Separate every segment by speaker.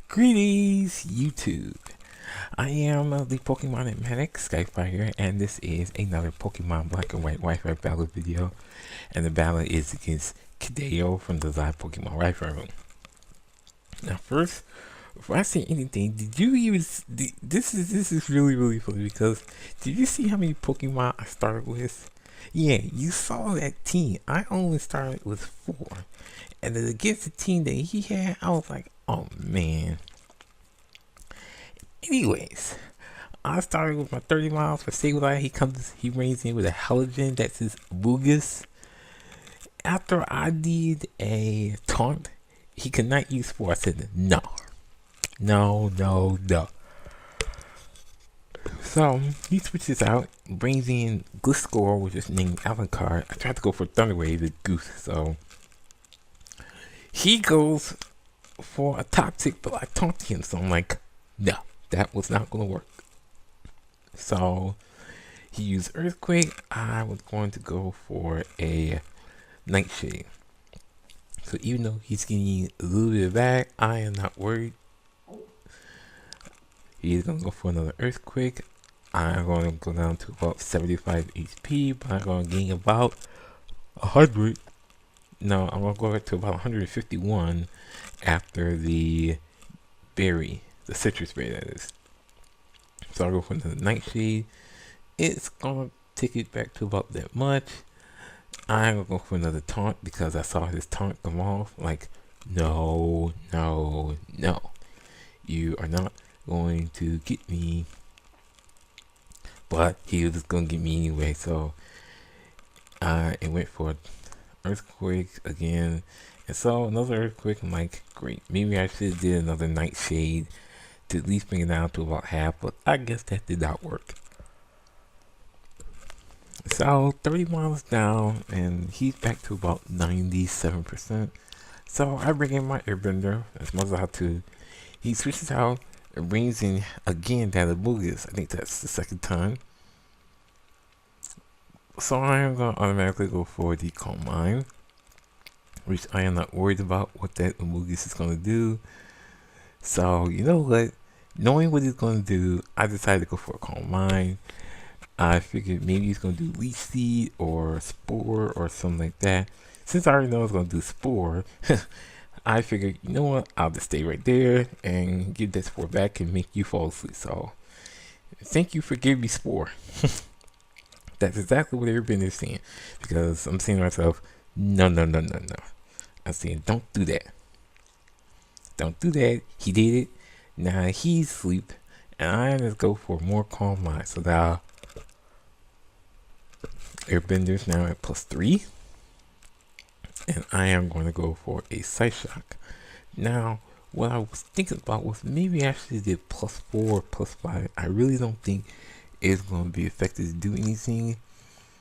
Speaker 1: Greetings, YouTube. I am the Pokemon Medic, Skyfire, and this is another Pokemon Black and White Wi-Fi battle video. And the battle is against Kideo from the Live Pokemon Wi-Fi room. Now, first, before I say anything, did you even? This is really funny because did you see how many Pokemon I started with? Yeah, you saw that team. I only started with 4, and then against the team that he had, I was like, oh man. Anyways, I started with my 30 miles for Sableye. He rings in with a Halogen. That's his Boogus. After I did a taunt, he could not use Spore. I said, no. So, he switches out, brings in Gliscor, which is named Alucard. I tried to go for Thunder Wave with Goose, so he goes for a Toxic, but I taunted him, so I'm like, no, that was not going to work. So, he used Earthquake. I was going to go for a Nightshade. So, even though he's getting a little bit back, I am not worried. He's going to go for another Earthquake. I'm going to go down to about 75 HP, but I'm going to gain about 100. No, I'm going to go back to about 151 after the berry, the citrus berry that is. So I'll go for another Nightshade. It's going to take it back to about that much. I'm going to go for another taunt because I saw his taunt come off. Like, no. You are not going to get me. But he was going to get me anyway, so it went for Earthquake again. And so another Earthquake, I'm like, great. Maybe I should have did another Nightshade to at least bring it down to about half, but I guess that did not work. So 30 miles down, and he's back to about 97%. So I bring in my Airbender as much as I have to. He switches out and brings in again that Amogus. I think that's the second time. So I am going to automatically go for the Calm Mind, which I am not worried about what that Amogus is going to do. So, you know what? Knowing what he's going to do, I decided to go for a Calm Mind. I figured maybe he's going to do Leech Seed or Spore or something like that. Since I already know he's going to do Spore, I figured, you know what? I'll just stay right there and give that Spore back and make you fall asleep. So, thank you for giving me Spore. That's exactly what Airbender is saying. Because I'm saying to myself, no. I'm saying, don't do that. Don't do that. He did it. Now he's asleep. And I'm going to go for more Calm Mind. So now, Airbender's now at +3. And I am going to go for a Side Shock. Now, what I was thinking about was maybe I actually did +4, +5. I really don't think it's going to be effective to do anything.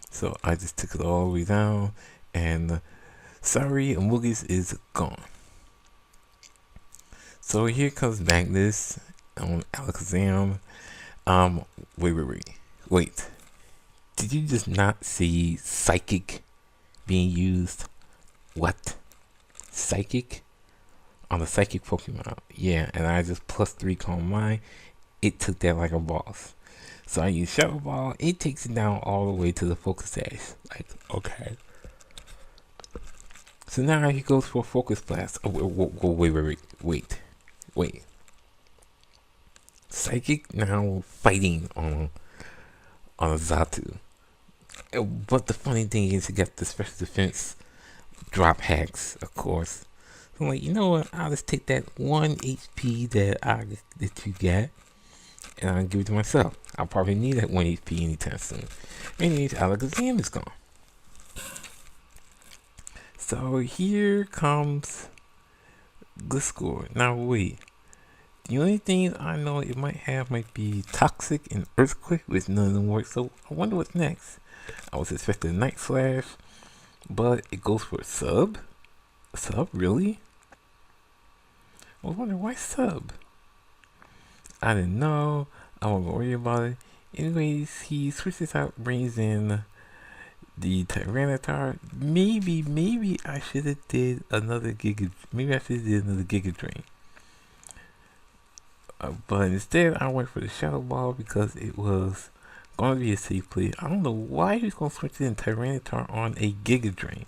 Speaker 1: So I just took it all the way down. And sorry, Amogus is gone. So here comes Magnus on Alakazam. Wait. Did you just not see Psychic being used? What? Psychic? On the Psychic Pokemon. Yeah, and I just +3 Calm Mind. It took that like a boss. So I use Shadow Ball. It takes it down all the way to the Focus Sash. Like, okay. So now he goes for Focus Blast. Oh, wait. Psychic now fighting on a Zatu. But the funny thing is he got the special defense drop hacks, of course. So I'm like, you know what? I'll just take that 1 HP that you got, and I'll give it to myself. I'll probably need that 1 HP anytime soon. Anyways, Alakazam is gone. So here comes Gliscor. Now wait. The only thing I know it might be Toxic and Earthquake, which none of them work. So I wonder what's next. I was expecting Night Slash, but it goes for a Sub. Sub, really? I was wondering why Sub. I didn't know. I won't worry about it. Anyways, he switches out, brings in the Tyranitar. Maybe I should have did another Giga. Maybe I should have did another Giga Drain. But instead I went for the Shadow Ball because it was going to be a safe play. I don't know why he's going to switch in Tyranitar on a Giga Drain.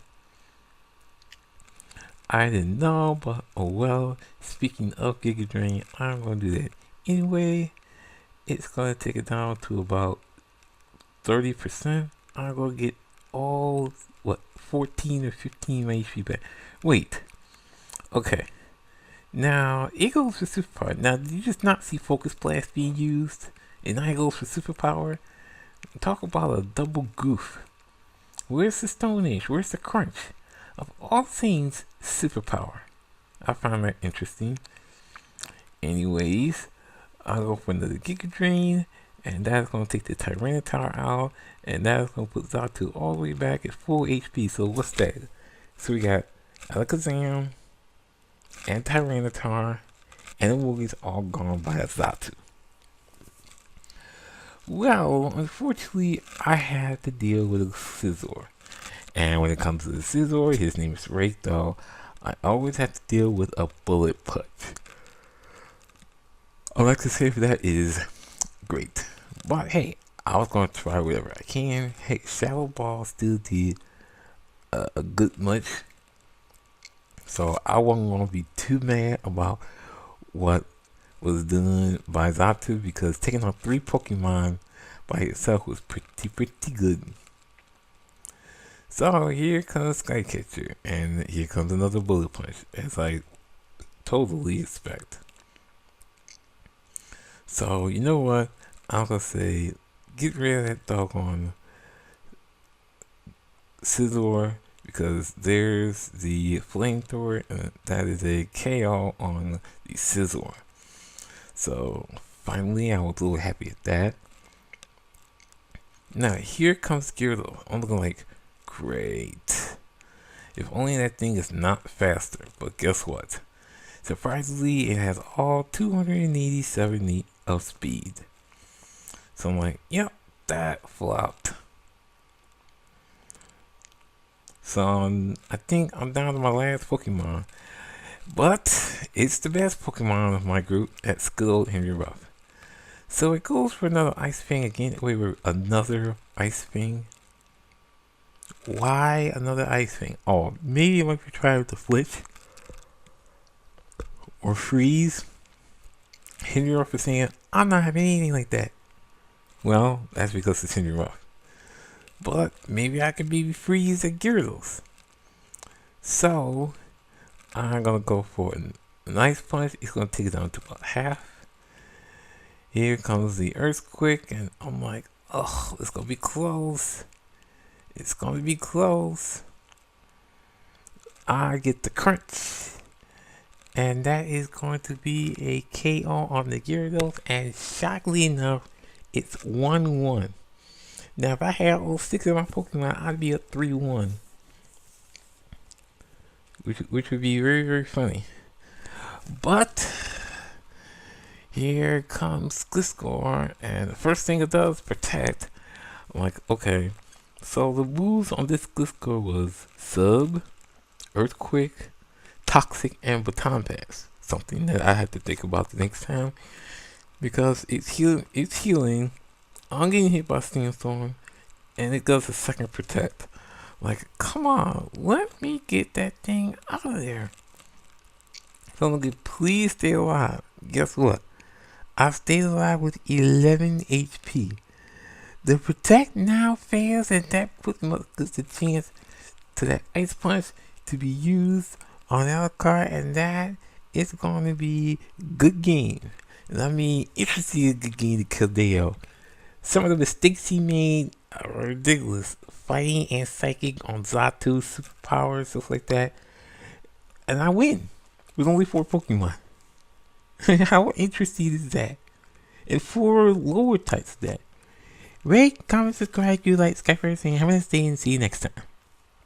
Speaker 1: I didn't know, but oh well. Speaking of Giga Drain, I'm going to do that anyway. It's going to take it down to about 30%. I'm going to get all, 14 or 15 HP back. Wait. Okay. Now, it goes for Superpower. Now, did you just not see Focus Blast being used? And now it goes for Superpower? Talk about a double goof. Where's the Stone Age? Where's the crunch? Of all things, Superpower. I find that interesting. Anyways, I'll go for another Giga Drain, and that's going to take the Tyranitar out, and that's going to put Zatu all the way back at full HP. So what's that? So we got Alakazam, and Tyranitar, and the Woogie's all gone by Zatu. Well, unfortunately, I had to deal with a Scizor. And when it comes to the Scizor, his name is Ragdoll, I always have to deal with a Bullet Punch. All I can say for that is great. But hey, I was going to try whatever I can. Hey, Shadow Ball still did a good much. So I wasn't going to be too mad about what was done by Zatu, because taking on 3 Pokemon by itself was pretty good. So here comes Skycatcher, and here comes another Bullet Punch, as I totally expect. So you know what? I'm gonna say, get rid of that doggone Scizor, because there's the Flamethrower, and that is a KO on the Scizor. So finally, I was a little happy at that. Now here comes Gyarados. I'm looking like, great. If only that thing is not faster. But guess what? Surprisingly, it has all 287 of speed. So I'm like, yep, that flopped. So I think I'm down to my last Pokemon. But it's the best Pokemon of my group. That's good old Henry Ruff. So it goes for another Ice Fang again. Wait, another Ice Fang? Why another Ice Fang? Oh, maybe if we try with the Flitch or Freeze. Henry Ruff is saying, I'm not having anything like that. Well, that's because it's Henry Ruff. But maybe I could be Freeze at Gyarados. So I'm gonna go for a nice punch. It's gonna take it down to about half. Here comes the Earthquake, and I'm like, oh, it's gonna be close. It's gonna be close. I get the crunch, and that is going to be a KO on the Gyarados, and shockingly enough, it's 1-1. Now, if I had all 6 of my Pokemon, I'd be up 3-1. Which would be very, very funny. But here comes Gliscor, and the first thing it does, protect. I'm like, okay. So the moves on this Gliscor was Sub, Earthquake, Toxic, and Baton Pass. Something that I have to think about the next time, because it's healing. I'm getting hit by Sandstorm, and it does a second protect. Like, come on, let me get that thing out of there. So I'm gonna please stay alive. Guess what? I stayed alive with 11 HP. The protect now fails, and that puts the chance to that Ice Punch to be used on our card, and that is going to be good game. And I mean, interesting good game to Kideo. Some of the mistakes he made are ridiculous. Fighting and Psychic on Zatu, Superpower, stuff like that. And I win with only 4 Pokemon. How interesting is that? And 4 lower types of that. Rate, comment, subscribe, if you like Skyfire, saying have a nice day, and see you next time.